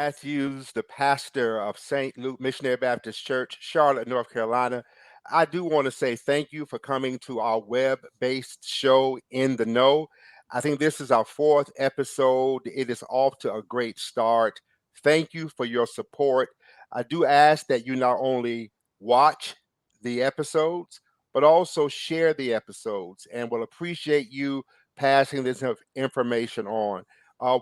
Matthews, the pastor of St. Luke Missionary Baptist Church, Charlotte, North Carolina. I do want to say thank you for coming to our web based show, In the Know. I think this is our fourth episode. It is off to a great start. Thank you for your support. I do ask that you not only watch the episodes, but also share the episodes, and will appreciate you passing this information on.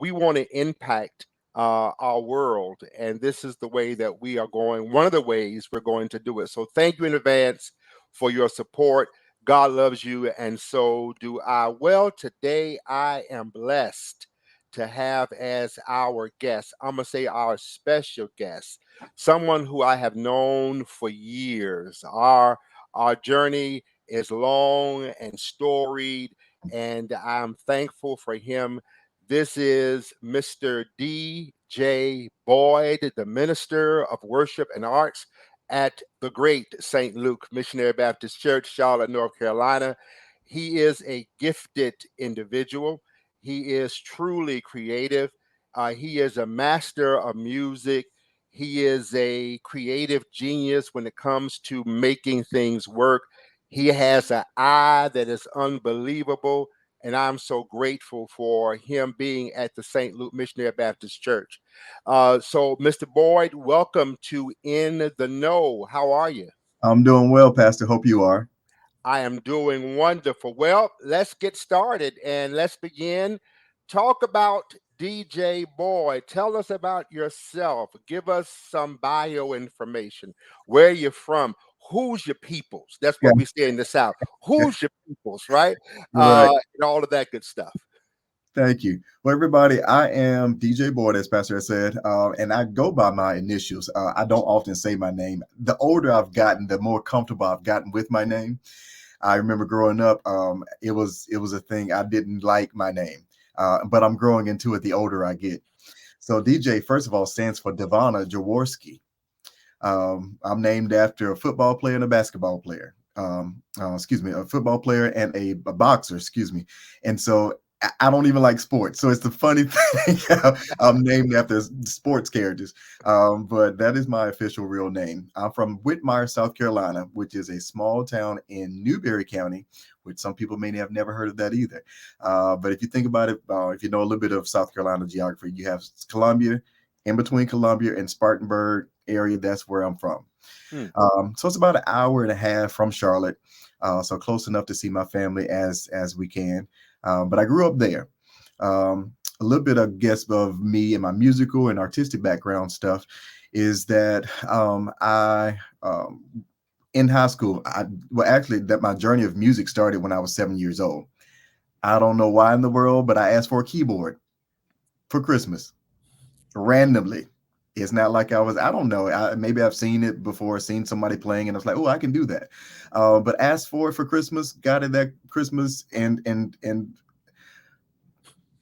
We want to impact our world, and this is the way that we are going. One of the ways we're going to do it. So, thank you in advance for your support. God loves you, and so do I. Well, today I am blessed to have as our guest, I'm going to say our special guest, someone who I have known for years. Our journey is long and storied, and I'm thankful for him. This is Mr. D.J. Boyd, the Minister of Worship and Arts at the great St. Luke Missionary Baptist Church, Charlotte, North Carolina. He is a gifted individual. He is truly creative. He is a master of music. He is a creative genius when it comes to making things work. He has an eye that is unbelievable, and I'm so grateful for him being at the St. Luke Missionary Baptist Church. So, Mr. Boyd, welcome to In the Know. How are you? I'm doing well, Pastor. Hope you are. I am doing wonderful. Well, let's get started and let's begin. Talk about DJ Boyd. Tell us about yourself. Give us some bio information. Where you're from? Who's your peoples? That's Yeah, what we say in the South. Who's your peoples, right? right. And all of that good stuff. Thank you. Well, everybody, I am DJ Boyd, as Pastor has said, and I go by my initials. I don't often say my name. The older I've gotten, the more comfortable I've gotten with my name. I remember growing up, it was a thing. I didn't like my name, but I'm growing into it the older I get. So DJ, first of all, stands for Devana Jaworski. I'm named after a football player and a basketball player. Excuse me, a football player and a boxer. Excuse me. And so I don't even like sports. So it's the funny thing. I'm named after sports characters. But that is my official real name. I'm from Whitmire, South Carolina, which is a small town in Newberry County, which some people may have never heard of that either. But if you think about it, if you know a little bit of South Carolina geography, you have Columbia, in between Columbia and Spartanburg area. That's where I'm from. Hmm. So it's about an hour and a half from Charlotte. So close enough to see my family as we can. But I grew up there. A little bit, I guess, of me and my musical and artistic background stuff is that I in high school, actually, that my journey of music started when I was 7 years old. I don't know why in the world, but I asked for a keyboard for Christmas randomly. It's not like I don't know. Maybe I've seen it before, seen somebody playing, and I was like, oh, I can do that. But asked for it for Christmas, got it that Christmas, and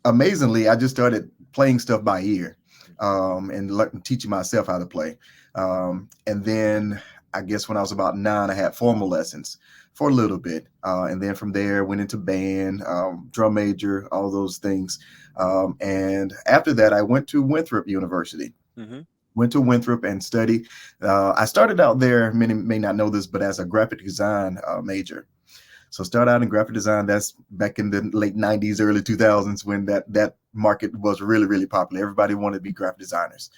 amazingly, I just started playing stuff by ear, and teaching myself how to play. And then I guess when I was about 9, I had formal lessons for a little bit. And then from there, went into band, drum major, all those things. And after that, I went to Winthrop University. Mm-hmm. Went to Winthrop and studied. I started out there, many may not know this, but as a graphic design major. So started out in graphic design. That's back in the late 90s, early 2000s when that market was really, really popular. Everybody wanted to be graphic designers.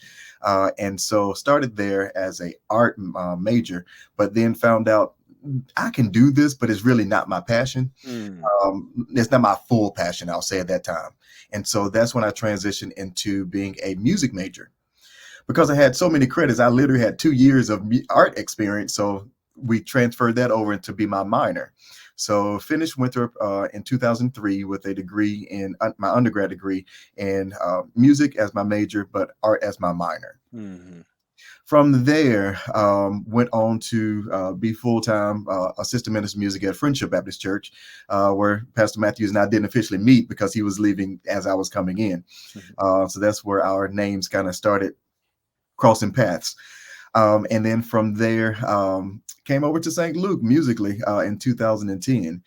And so started there as a art major, but then found out I can do this, but it's really not my passion. Mm. It's not my full passion, I'll say at that time. And so that's when I transitioned into being a music major. Because I had so many credits, I literally had 2 years of art experience. So we transferred that over to be my minor. So finished Winthrop in 2003 with a degree in my undergrad degree in music as my major, but art as my minor. Mm-hmm. From there, went on to be full-time assistant minister of music at Friendship Baptist Church, where Pastor Matthews and I didn't officially meet because he was leaving as I was coming in. Mm-hmm. So that's where our names kind of started crossing paths. And then from there, came over to St. Luke musically in 2010.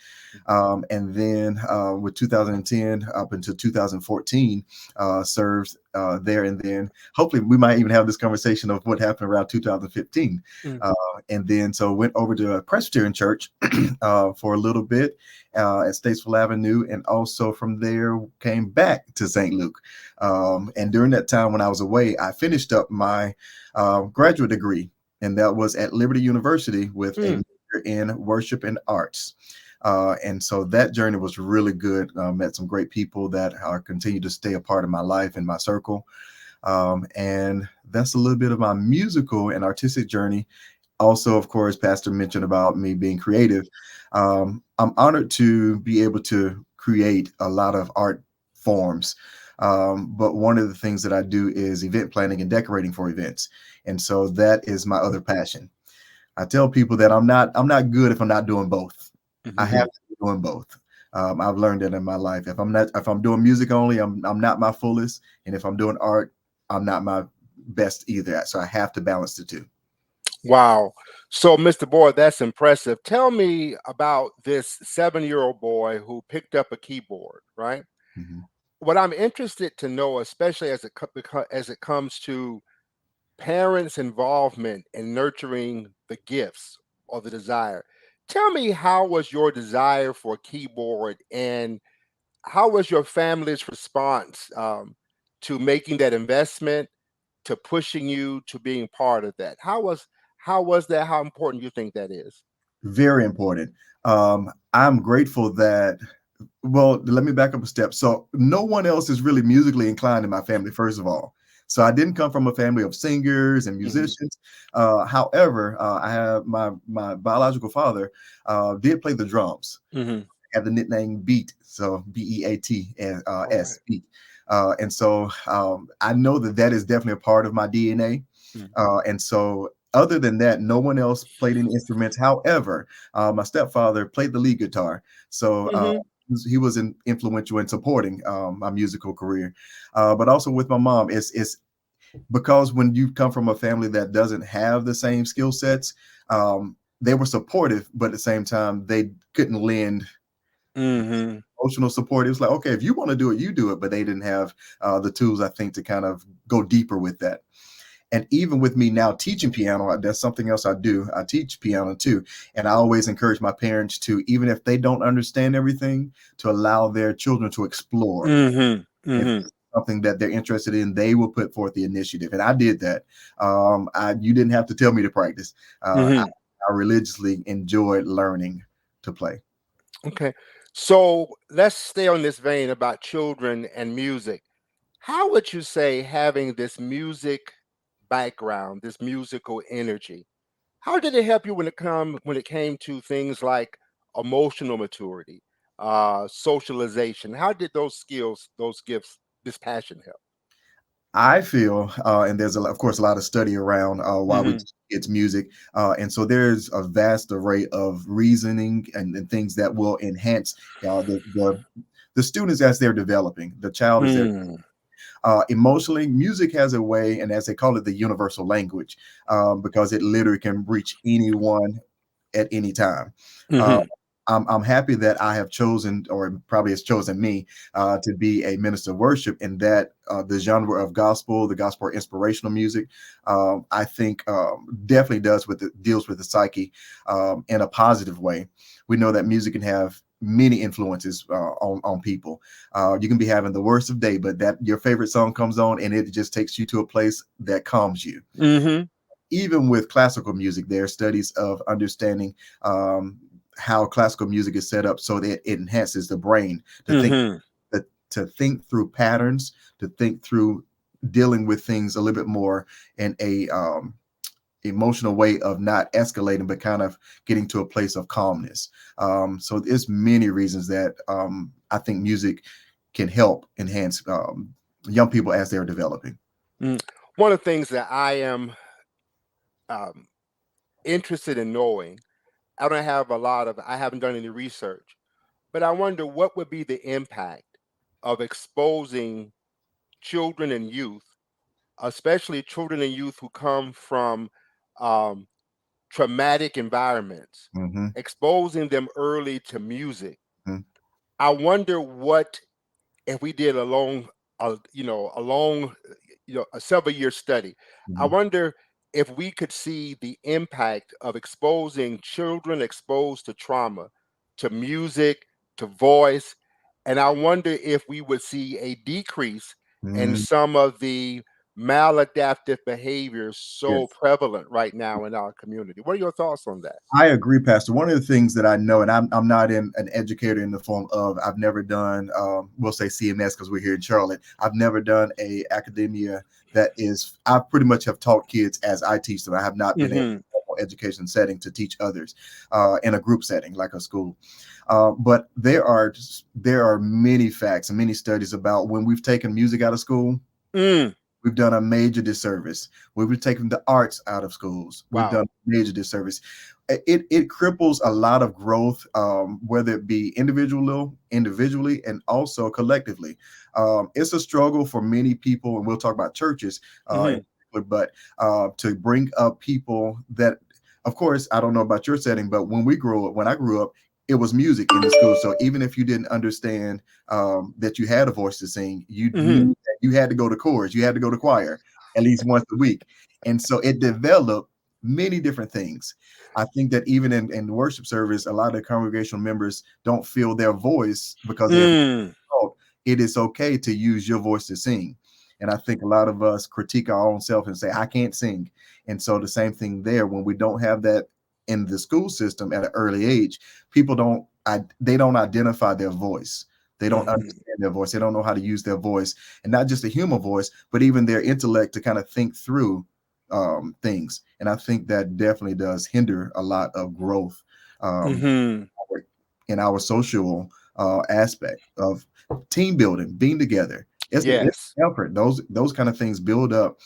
And then with 2010 up until 2014, served there. And then hopefully we might even have this conversation of what happened around 2015. Mm, Uh, and then so went over to a Presbyterian church for a little bit at Statesville Avenue. And also from there came back to St. Luke. And during that time when I was away, I finished up my graduate degree, and that was at Liberty University with a mm. major in worship and arts. And so that journey was really good. Met some great people that continue to stay a part of my life and my circle. And that's a little bit of my musical and artistic journey. Also, of course, Pastor mentioned about me being creative. I'm honored to be able to create a lot of art forms. But one of the things that I do is event planning and decorating for events. And so that is my other passion. I tell people that I'm not good if I'm not doing both. I have Mhm. to be doing both. I've learned that in my life. If I'm doing music only, I'm not my fullest, and if I'm doing art, I'm not my best either. So I have to balance the two. Wow. So, Mr. Boyd, that's impressive. Tell me about this 7-year-old boy who picked up a keyboard, right? Mhm. What I'm interested to know, especially as it comes to parents' involvement in nurturing the gifts or the desire. Tell me, how was your desire for a keyboard, and how was your family's response to making that investment, to pushing you to being part of that? How was that? How important you think that is? Very important. I'm grateful that, well, let me back up a step. So no one else is really musically inclined in my family, first of all. So I didn't come from a family of singers and Hmm. musicians. However, I have my biological father did play the drums. Hmm. Had the nickname Beat, so Beat and All right. S Beat. And so I know that that is definitely a part of my DNA. And so other than that, no one else played any instruments. However, my stepfather played the lead guitar, so Mm-hmm. he was influential in supporting my musical career. But also with my mom, it's because when you come from a family that doesn't have the same skill sets, they were supportive, but at the same time, they couldn't lend Hmm. emotional support. It was like, okay, if you want to do it, you do it. But they didn't have the tools, I think, to kind of go deeper with that. And even with me now teaching piano, that's something else I do. I teach piano too. And I always encourage my parents to, even if they don't understand everything, to allow their children to explore. Hmm. If Hmm. it's something that they're interested in, they will put forth the initiative. And I did that. You didn't have to tell me to practice. Hmm. I religiously enjoyed learning to play. Okay. So let's stay on this vein about children and music. How would you say having this music background, this musical energy, how did it help you when it came to things like emotional maturity, socialization? How did those skills, those gifts, this passion help? I feel, and there's of course a lot of study around why we Hmm. teach kids music, and so there's a vast array of reasoning and things that will enhance the students as they're developing, the child as they're Mm. emotionally. Music has a way, and as they call it, the universal language, because it literally can reach anyone at any time. Uh, Hmm. I'm happy that I have chosen, or probably has chosen me, to be a minister of worship, and that the genre of gospel, the gospel or inspirational music, I think definitely deals with the psyche in a positive way. We know that music can have many influences on people. You can be having the worst of day, but that your favorite song comes on, and it just takes you to a place that calms you. Hmm. Even with classical music, there are studies of understanding um, how classical music is set up so that it enhances the brain Hmm. to think through patterns, to think through dealing with things a little bit more in a emotional way of not escalating, but kind of getting to a place of calmness. So there's many reasons that I think music can help enhance young people as they're developing. Mm. One of the things that I am um, interested in knowing, I haven't done any research, but I wonder what would be the impact of exposing children and youth, especially children and youth who come from um, traumatic environments, Hmm. exposing them early to music. Hmm. I wonder what if we did a long, a several year study. I Hmm. wonder if we could see the impact of exposing children exposed to trauma, to music, to voice, and I wonder if we would see a decrease in Hmm. some of the maladaptive behaviors so Yes. prevalent right now in our community. What are your thoughts on that? I agree, Pastor. One of the things that I know, and I'm not an educator in the form of, I've never done, we'll say CMS because we're here in Charlotte. I've never done a academia that is, I pretty much have taught kids as I teach them. I have not been in Hmm. a formal education setting to teach others in a group setting like a school. But there are many facts and many studies about when we've taken music out of school. Mm, We've done a major disservice. We've taken the arts out of schools. We've wow. done a major disservice. It cripples a lot of growth, whether it be individually, and also collectively. It's a struggle for many people, and we'll talk about churches, Hmm. but to bring up people that, of course, I don't know about your setting, but when I grew up, it was music in the school. So even if you didn't understand that you had a voice to sing, you Hmm. knew that you had to go to chorus, you had to go to choir at least once a week. And so it developed many different things. I think that even in the worship service, a lot of the congregational members don't feel their voice because they're Mm, taught it is okay to use your voice to sing. And I think a lot of us critique our own self and say, I can't sing. And so the same thing there, when we don't have that in the school system at an early age, people they don't identify their voice. They don't mhm. understand their voice. They don't know how to use their voice, and not just a human voice, but even their intellect to kind of think through things. And I think that definitely does hinder a lot of growth um, Mhm. in our social aspect of team building, being together. It's Yes. effort. Those kind of things build up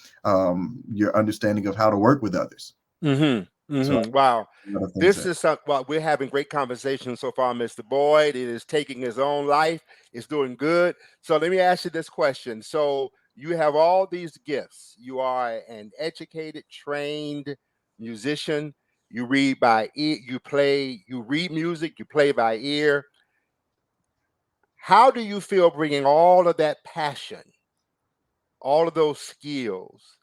your understanding of how to work with others. Mhm. So Mhm. Wow. a lot of things This there. is some well, we're having great conversation so far, Mr. Boyd. It is taking his own life. It's doing good. So let me ask you this question. So you have all these gifts. You are an educated, trained musician. You read by ear, you read music, you play by ear. How do you feel bringing all of that passion, all of those skills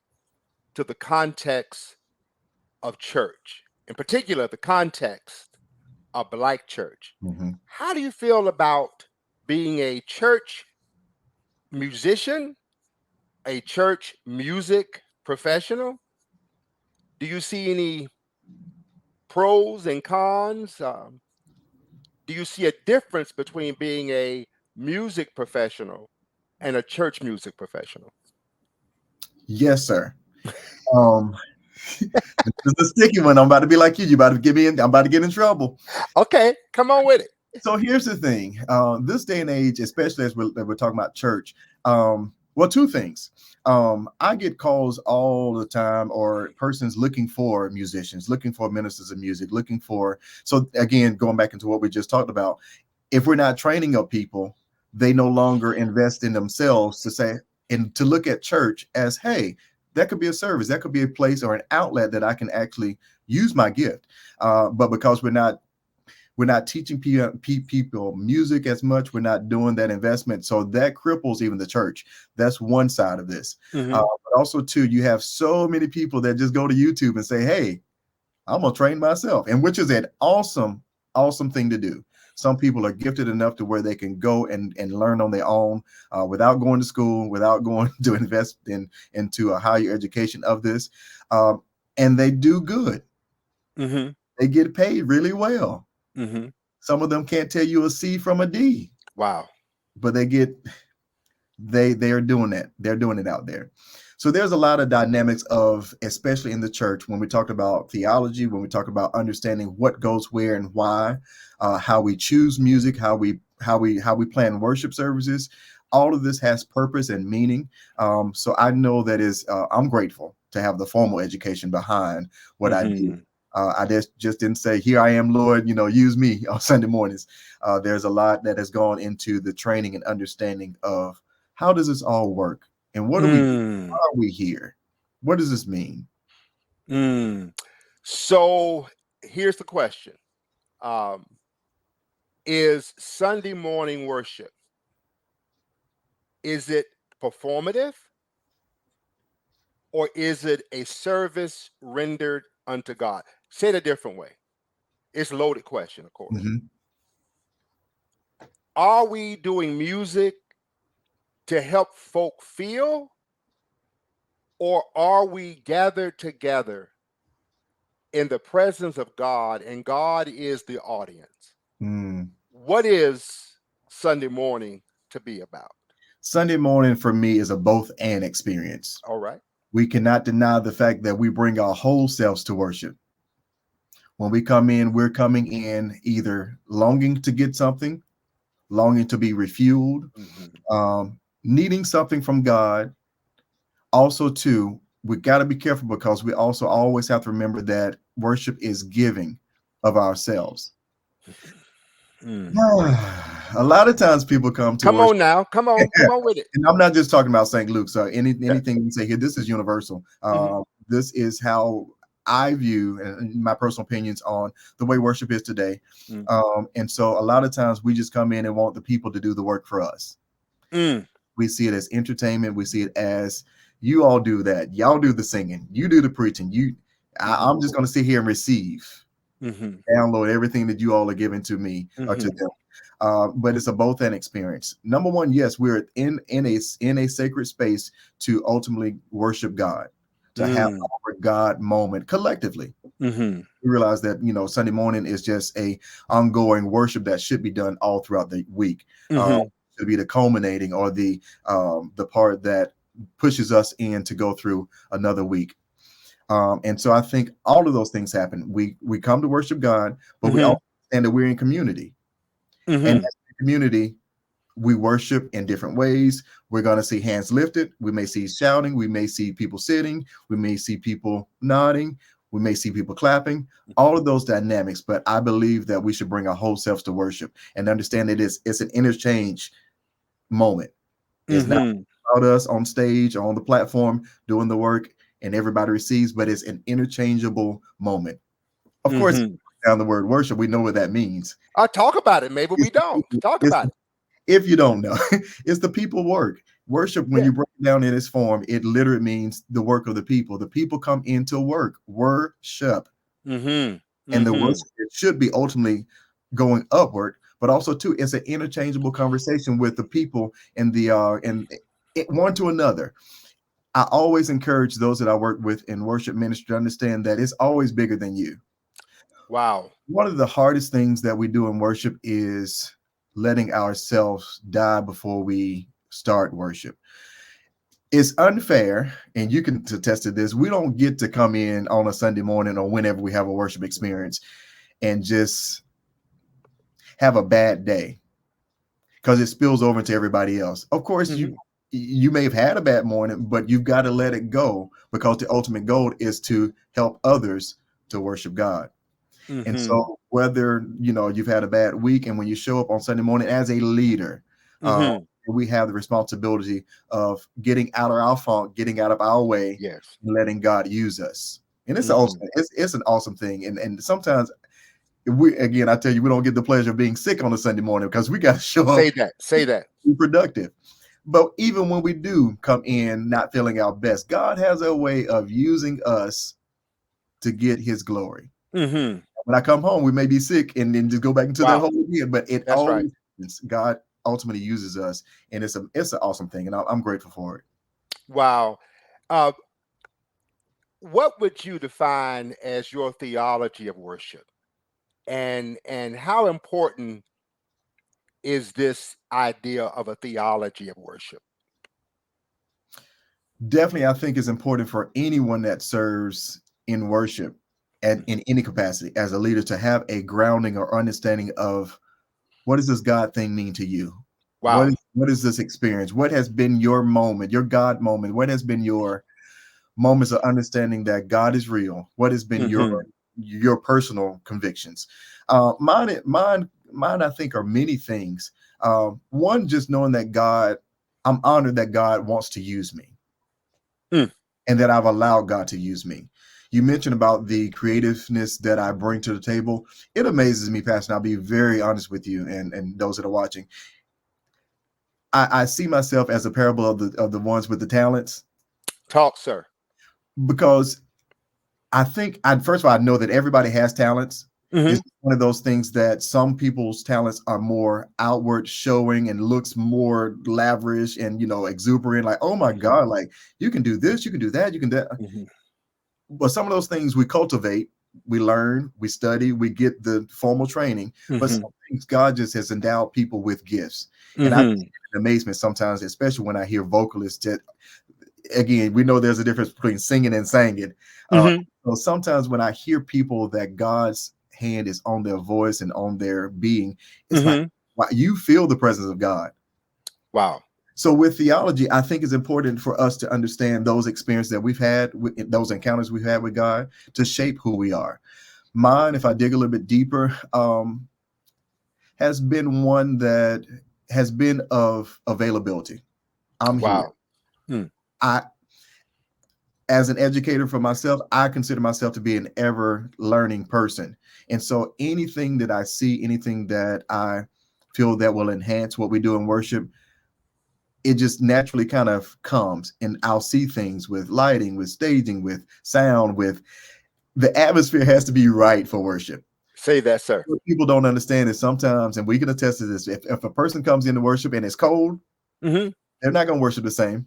to the context of church, in particular, the context of Black church? Hmm. How do you feel about being a church musician, a church music professional? Do you see any pros and cons? Do you see a difference between being a music professional and a church music professional? Yes, sir. Um, this is a sticky one. I'm about to be like you. You about to get me in. I'm about to get in trouble. Okay, come on with it. So here's the thing. This day and age, especially as we're talking about church, well, two things. I get calls all the time, or persons looking for musicians, looking for ministers of music, looking for. So again, going back into what we just talked about, if we're not training up people, they no longer invest in themselves to say and to look at church as, hey, that could be a service, that could be a place or an outlet that I can actually use my gift. But because we're not teaching people music as much. We're not doing that investment. So that cripples even the church. That's one side of this. Hmm. But also, too, you have so many people that just go to YouTube and say, hey, I'm going to train myself. And which is an awesome, awesome thing to do. Some people are gifted enough to where they can go and learn on their own without going to school, without going to invest into a higher education of this. Um, and they do good. Hmm. They get paid really well. Hmm. Some of them can't tell you a C from a D, Wow. but they are doing that. They're doing it out there. So there's a lot of dynamics of, especially in the church, when we talk about theology, when we talk about understanding what goes where and why, how we choose music, how we plan worship services. All of this has purpose and meaning. So I know that is I'm grateful to have the formal education behind what I do. Hmm. I just didn't say, "Here I am, Lord, use me" on Sunday mornings. There's a lot that has gone into the training and understanding of how does this all work, and what do we do? Why Mm. are we here? What does this mean? Mm. So here's the question. Um, is Sunday morning worship, is it performative or is it a service rendered unto God? Say it a different way. It's a loaded question, of course. Mhm. Are we doing music to help folk feel, or are we gathered together in the presence of God and God is the audience? Mm. What is Sunday morning to be about? Sunday morning for me is a both and experience. All right. We cannot deny the fact that we bring our whole selves to worship. When we come in, we're coming in either longing to get something, longing to be refueled, Mhm. needing something from God. Also, too, we got to be careful because we also always have to remember that worship is giving of ourselves. Mm. A lot of times people come to Come worship, on now. Come on with it. and I'm not just talking about St. Luke's. Yeah. Anything you say here, this is universal. Mhm. This is how I view and my personal opinions on the way worship is today. Mm. And so a lot of times we just come in and want the people to do the work for us. Mm. We see it as entertainment. We see it as you all do that. Y'all do the singing. You do the preaching. Mhm. I'm just going to sit here and receive, Mhm. download everything that you all are giving to me or to Mhm. them. But it's a both and experience. Number one, yes, we're in a sacred space to ultimately worship God, to have Mm. our God moment collectively. Mhm. We realize that Sunday morning is just a ongoing worship that should be done all throughout the week. Mhm. Should be the culminating or the part that pushes us in to go through another week. And so I think all of those things happen. We come to worship God, but we Mhm. also understand that we're in community. And Mhm. as a community, we worship in different ways. We're going to see hands lifted. We may see shouting. We may see people sitting. We may see people nodding. We may see people clapping. All of those dynamics. But I believe that we should bring our whole selves to worship and understand that it's an interchange moment. It's not Mhm. about us on stage, on the platform, doing the work, and everybody receives, but it's an interchangeable moment. Of course, Mhm. down the word worship, we know what that means. I talk about it. Maybe we It's the don't people, talk it's about it. if you don't know, it's the people work. Worship, when Yeah. you break it down in its form, it literally means the work of the people. The people come into work, worship, Mhm. and the Mhm. worship it should be ultimately going upward, but also too, it's an interchangeable conversation with the people and one to another. I always encourage those that I work with in worship ministry to understand that it's always bigger than you. Wow. One of the hardest things that we do in worship is letting ourselves die before we start worship. It's unfair, and you can attest to this. We don't get to come in on a Sunday morning or whenever we have a worship experience and just have a bad day because it spills over into everybody else. Of course, you Mhm. you may have had a bad morning, but you've got to let it go because the ultimate goal is to help others to worship God. And Mhm. so, whether you've had a bad week, and when you show up on Sunday morning as a leader, uh, Mhm. we have the responsibility of getting out of our funk, getting out of our way, Yes. and letting God use us. And Mhm. it's an awesome thing. And sometimes we again, I tell you, we don't get the pleasure of being sick on a Sunday morning because we got to show up Say that. Say that. be productive. But even when we do come in not feeling our best, God has a way of using us to get His glory. Mhm. When I come home, we may be sick and then just go back into that Wow. hole again. But it That's right. always happens. God ultimately uses us, and it's an awesome thing, and I'm grateful for it. Wow. Uh, what would you define as your theology of worship? And how important is this idea of a theology of worship? Definitely, I think it's important for anyone that serves in worship and Mhm. in any capacity as a leader to have a grounding or understanding of what does this God thing mean to you? Wow. What is this experience? What has been your moment, your God moment? What has been your moments of understanding that God is real? What has been Mhm. your personal convictions? Mine, I think are many things. One, just knowing that I'm honored that God wants to use me Mm. and that I've allowed God to use me. You mentioned about the creativeness that I bring to the table. It amazes me, Pastor. And I'll be very honest with you and those that are watching. I see myself as a parable of the ones with the talents, Talk, sir. because I think I first of all I know that everybody has talents. Mm-hmm. It's one of those things that some people's talents are more outward showing and looks more lavish and exuberant. Like, oh my God, like you can do this, you can do that, you can do that. Mm-hmm. But some of those things we cultivate, we learn, we study, we get the formal training. But Mm-hmm. some things God just has endowed people with gifts. And I Mm-hmm. amazement sometimes, especially when I hear vocalists that, again, we know there's a difference between singing and singing. Mm-hmm. So sometimes when I hear people that God's hand is on their voice and on their being, it's like, Mm-hmm. wow, you feel the presence of God. Wow. So with theology, I think it's important for us to understand those experiences that we've had, those encounters we've had with God, to shape who we are. Mine, if I dig a little bit deeper, has been one that has been of availability. I'm here. Wow. Mm. I, as an educator for myself, I consider myself to be an ever learning person. And so anything that I see, anything that I feel that will enhance what we do in worship, it just naturally kind of comes, and I'll see things with lighting, with staging, with sound, with the atmosphere has to be right for worship. Say that, sir. What people don't understand is sometimes, and we can attest to this, if a person comes into worship and it's cold, Mm-hmm. they're not going to worship the same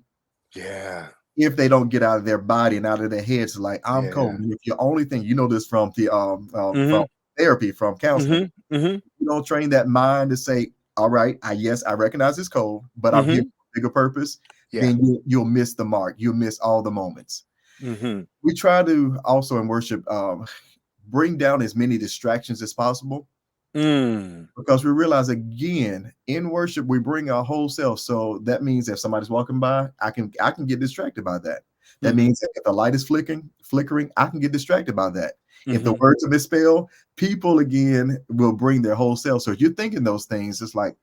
Yeah. if they don't get out of their body and out of their heads like, I'm Yeah. cold. And if your only thing, this from Mm-hmm. therapy, from counseling, Mm-hmm. Mm-hmm. you don't train that mind to say, all right, yes, I recognize it's cold, but I'm here Mm-hmm. for a bigger purpose. Yeah. Then you'll miss the mark. You'll miss all the moments. Mm-hmm. We try to also in worship bring down as many distractions as possible, Mm. because we realize again in worship we bring our whole self. So that means if somebody's walking by, I can get distracted by that. That Mm-hmm. means that if the light is flickering, I can get distracted by that. If the Mm-hmm. words are misspelled, people again will bring their whole self. So if you're thinking those things, it's like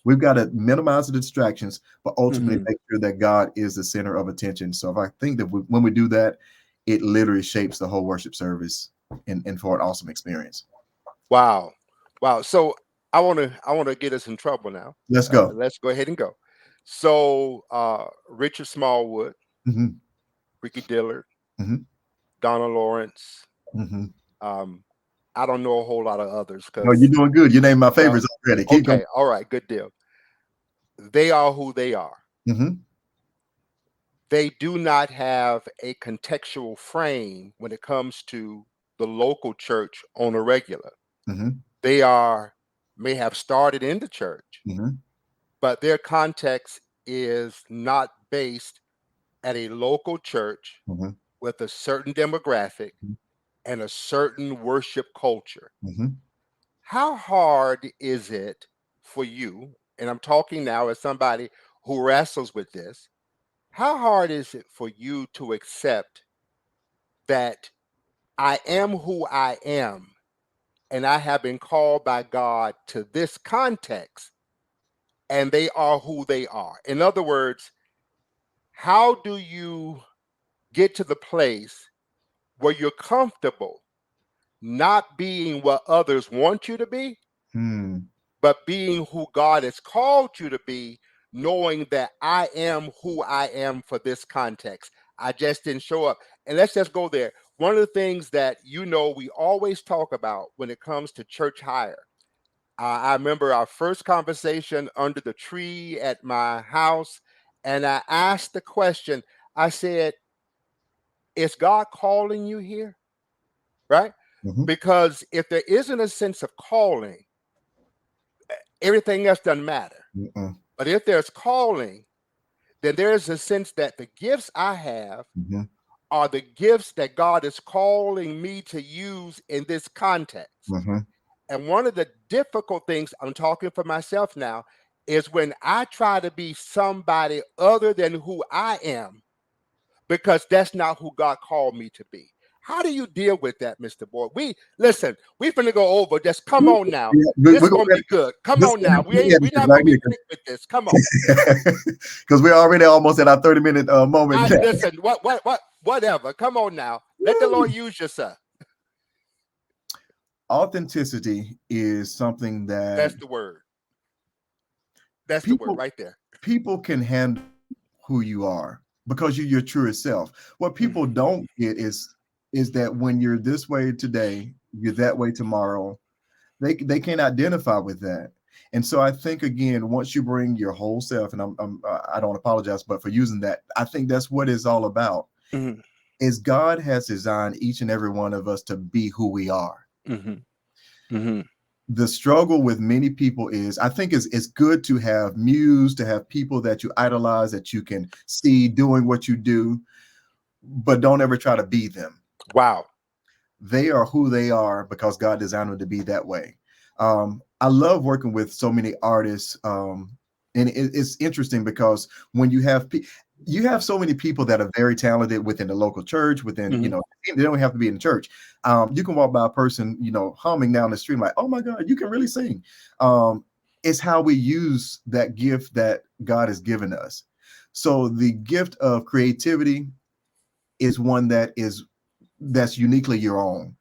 we've got to minimize the distractions, but ultimately Mm-hmm. make sure that God is the center of attention. So if I think that when we do that, it literally shapes the whole worship service and for an awesome experience. Wow. Wow. So I want to get us in trouble now. Let's go. Let's go ahead and go. So Richard Smallwood, Hmm. Ricky Dillard, Hmm. Donna Lawrence. Hmm. Um, I don't know a whole lot of others No, because, you're doing good. You named my well, favorites already. Keep going. okay, all right, good deal. They are who they are. Hmm. They do not have a contextual frame when it comes to the local church on a regular. Hmm. They are may have started in the church, Hmm. but their context is not based at a local church Hmm. with a certain demographic and a certain worship culture. Hmm. How hard is it for you? And I'm talking now as somebody who wrestles with this. How hard is it for you to accept that I am who I am and I have been called by God to this context and they are who they are? In other words, how do you get to the place where you're comfortable not being what others want you to be, Hmm. but being who God has called you to be, knowing that I am who I am for this context? I just didn't show up. And let's just go there. One of the things that we always talk about when it comes to church hire. I remember our first conversation under the tree at my house, and I asked the question. I said, "Is God calling you here?" Right? Hmm. Because if there isn't a sense of calling, everything else doesn't matter. Hmm. But if there's calling, then there's a sense that the gifts I have Hmm. are the gifts that God is calling me to use in this context. Hmm. And one of the difficult things, I'm talking for myself now, is when I try to be somebody other than who I am, because that's not who God called me to be. How do you deal with that, Mr. Boyd? We finna go over. Just come on now. Yeah, This we're gonna gonna be good. Come this on now. We're not right gonna be here quick with this. Come on. because we're already almost at our 30-minute moment I now. listen. Whatever. Come on now. Let the Woo! Lord use you, sir. Authenticity is something that That's the word. That's the word people right there. people can handle who you are because you're your truest self. What people Mhm. don't get is that when you're this way today, you're that way tomorrow. They can't identify with that. And so I think again, once you bring your whole self, and I don't apologize, but for using that, I think that's what it's all about. Mhm. Is God has designed each and every one of us to be who we are. Mhm. Mhm. The struggle with many people is I think it's good to have muse, to have people that you idolize, that you can see doing what you do, but don't ever try to be them. Wow. They are who they are because God designed them to be that way. I love working with so many artists, and it's interesting because when you have so many people that are very talented within the local church, within Mhm. they don't have to be in the church. You can walk by a person humming down the street like, oh my God, you can really sing. It's how we use that gift that God has given us. So the gift of creativity is one that's uniquely your own.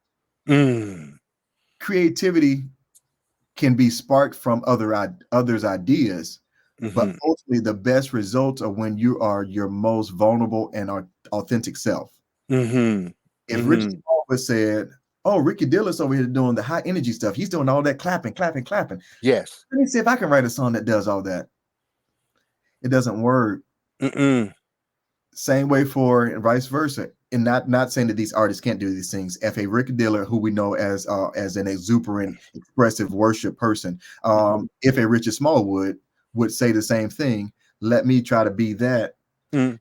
Mm. Creativity can be sparked from others' ideas, but Mhm. ultimately the best results are when you are your most vulnerable and authentic self. Mhm. If Richard Mhm. Smallwood said, "Oh, Ricky Dillis over here doing the high energy stuff. He's doing all that clapping, clapping, clapping. Yes. Let me see if I can write a song that does all that." It doesn't work. Mm-mm. Same way for and vice versa. And not saying that these artists can't do these things. F.A. Rick Diller, who we know as an exuberant, expressive worship person, Mhm. if a Richard Smallwood would say the same thing, let me try to be that. Mm.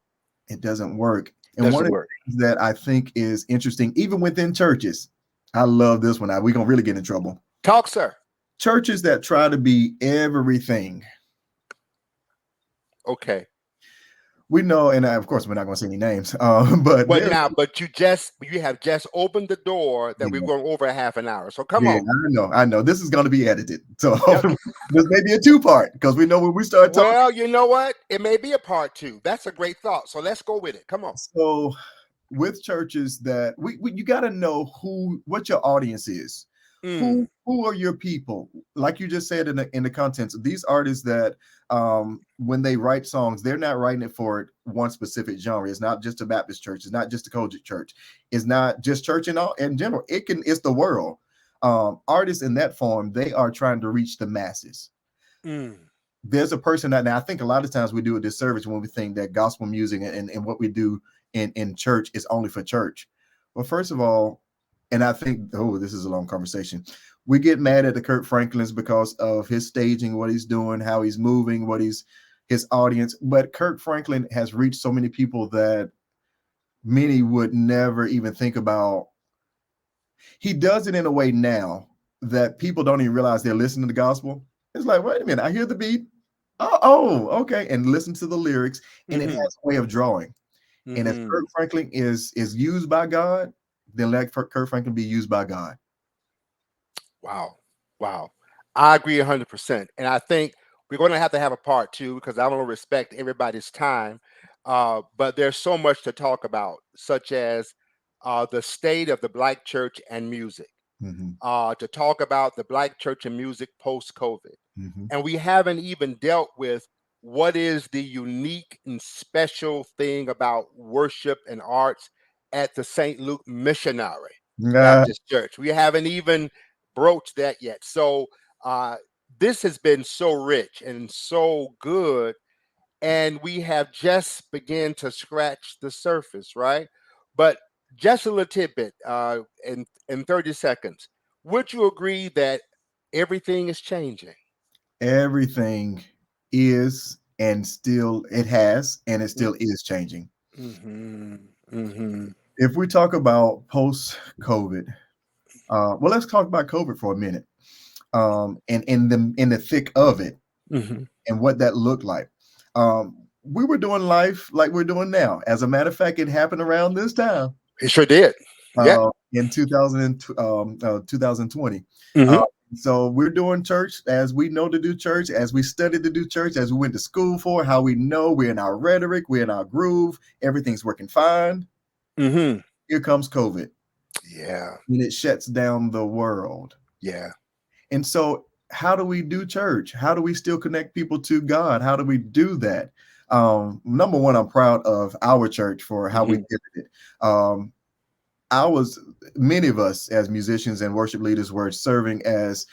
It doesn't work. And one Doesn't of work. the things that I think is interesting, even within churches, I love this one. We're gonna really get in trouble. Talk, sir. Churches that try to be everything. Okay. We know, and of course, we're not going to say any names, but Well, there's now, but you have just opened the door that we're going over a half an hour. So come yeah, on. I know. This is going to be edited, so Yep. this may be a two-part because we know when we start talking. Well, you know what? It may be a part two. That's a great thought. So let's go with it. Come on. So, with churches that you got to know what your audience is. Mm. Who are your people? Like you just said in the contents of these artists that when they write songs, they're not writing it for one specific genre. It's not just a Baptist church. It's not just a Kojic church. It's not just church in general. It's the world. Artists in that form, they are trying to reach the masses. Mm. There's a person that now I think a lot of times we do a disservice when we think that gospel music and what we do in church is only for church. Well, first of all, and I think, oh, this is a long conversation. We get mad at the Kurt Franklins because of his staging, what he's doing, how he's moving, his audience. But Kurt Franklin has reached so many people that many would never even think about. He does it in a way now that people don't even realize they're listening to the gospel. It's like, wait a minute, I hear the beat. Oh, okay, and listen to the lyrics, and it Mm-hmm. has a way of drawing. And if Mm-hmm. Kurt Franklin is used by God, then let Kurt Franklin be used by God. Wow. Wow. I agree 100%. And I think we're going to have a part two because I want to respect everybody's time. But there's so much to talk about, such as the state of the Black church and music, Mhm, to talk about the Black church and music post COVID. mhm. And we haven't even dealt with what is the unique and special thing about worship and arts at the St. Luke Missionary Nah, Baptist Church. We haven't even broached that yet. So uh, this has been so rich and so good, and we have just begun to scratch the surface, right? But just a little tidbit in 30 seconds. Would you agree that everything is changing? everything is and still it has and it still is changing. Mm-hmm. Mm-hmm. If we talk about post COVID, well, let's talk about COVID for a minute, and in the thick of it Mm-hmm. and what that looked like. We were doing life like we're doing now. As a matter of fact, it happened around this time It sure did. Yep. in 2000, 2020. Uh, Mm-hmm. so we're doing church as we know to do church, as we studied to do church, as we went to school for, how we know we're in our rhetoric, we're in our groove, everything's working fine. Mm-hmm. Here comes COVID, Yeah. and it shuts down the world. Yeah. And so, how do we do church? How do we still connect people to God? How do we do that? Number one, I'm proud of our church for how we Hmm. did it. Um, I was many of us as musicians and worship leaders were serving as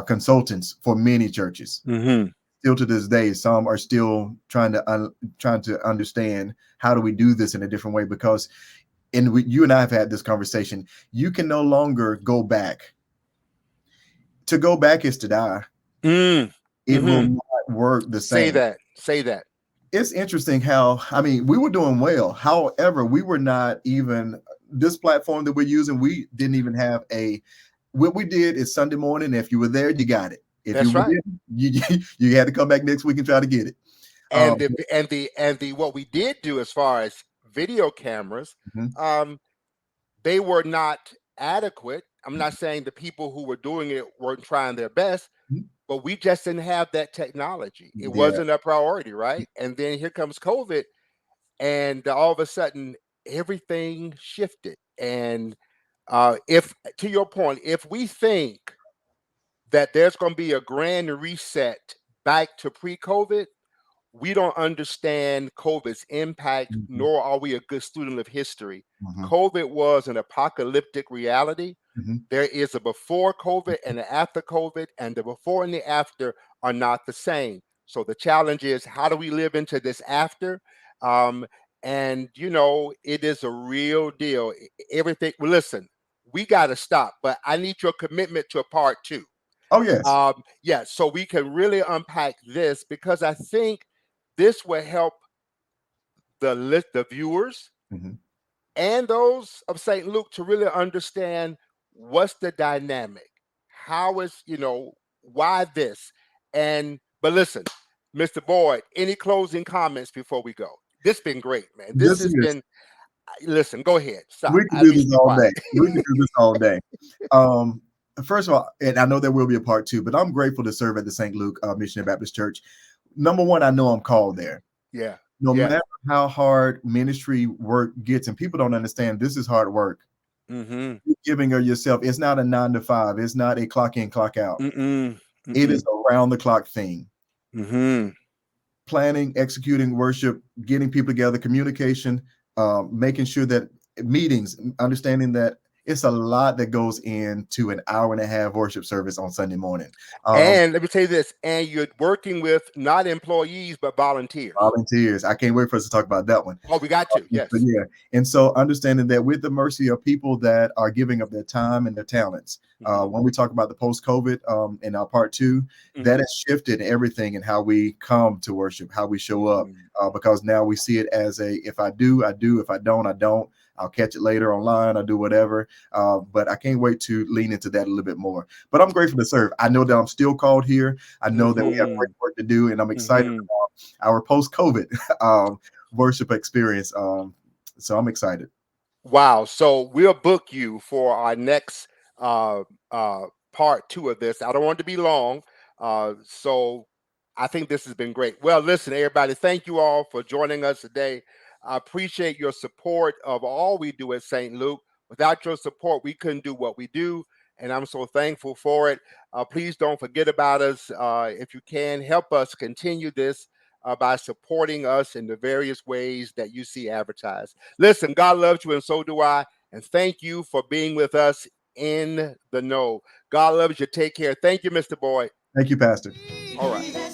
consultants for many churches. Hmm. Still to this day, some are still trying to understand how do we do this in a different way, because you and I have had this conversation. You can no longer go back. To go back is to die. Mm. It will Hmm. not work the Say same. that. Say that. It's interesting how, I mean, we were doing well. However, we were not even this platform that we're using. We didn't even have what we did is Sunday morning. If you were there, you got it. If you That's were right. there, you had to come back next week and try to get it. And Um, the what we did do as far as video cameras, mhm, um, they were not adequate. I'm not saying the people who were doing it weren't trying their best, mhm, but we just didn't have that technology. It yeah, wasn't a priority, right? And then here comes COVID, and all of a sudden everything shifted. And if to your point, if we think that there's going to be a grand reset back to pre-COVID, we don't understand COVID's impact, mhm, nor are we a good student of history. mhm, COVID was an apocalyptic reality. mhm. There is a before COVID and an after COVID, and the before and the after are not the same. So the challenge is, how do we live into this after? Um, and it is a real deal. Everything. Well, listen, we got to stop, but I need your commitment to a part two. Oh yes. Yeah, so we can really unpack this, because I think this will help the viewers Mhm. and those of St. Luke to really understand what's the dynamic, how is, why this. And but listen, Mr. Boyd, any closing comments before we go? This been great, man. This This has is been. Listen, go ahead. We Stop. could I do mean, this be all quiet. day. We could do this all day. Um, First of all, and I know there will be a part two, but I'm grateful to serve at the St. Luke Missionary Baptist Church. Number one, I know I'm called there. Yeah. No Yeah. matter how hard ministry work gets, and people don't understand this is hard work. Mm-hmm. You're giving of yourself. It's not a 9 to 5. It's not a clock in, clock out. Mm-mm. It is Mm-mm. a round the clock thing. Mm-hmm. Planning, executing worship, getting people together, communication, making sure that meetings, understanding that it's a lot that goes into an hour and a half worship service on Sunday morning. Um, And let me tell you this, and you're working with not employees but volunteers. Volunteers. I can't wait for us to talk about that one. Oh, we got to, But yes. yeah, and so understanding that with the mercy of people that are giving up their time and their talents. Hmm. When we talk about the post-COVID in our part two, that Hmm. has shifted everything in how we come to worship, how we show up, Hmm. because now we see it as if I do, I do. If I don't, I don't. I'll catch it later online. I'll do whatever. But I can't wait to lean into that a little bit more. But I'm grateful to serve. I know that I'm still called here. I know that we have Hmm. great work to do, and I'm excited Hmm. about our post-COVID worship experience. So I'm excited. Wow. So we'll book you for our next uh, part two of this. I don't want it to be long. So I think this has been great. Well, listen, everybody, thank you all for joining us today. I appreciate your support of all we do at St. Luke. Without your support, we couldn't do what we do. And I'm so thankful for it. Please don't forget about us. If you can, help us continue this by supporting us in the various ways that you see advertised. Listen, God loves you, and so do I. And thank you for being with us in the know. God loves you. Take care. Thank you, Mr. Boyd. Thank you, Pastor. All right.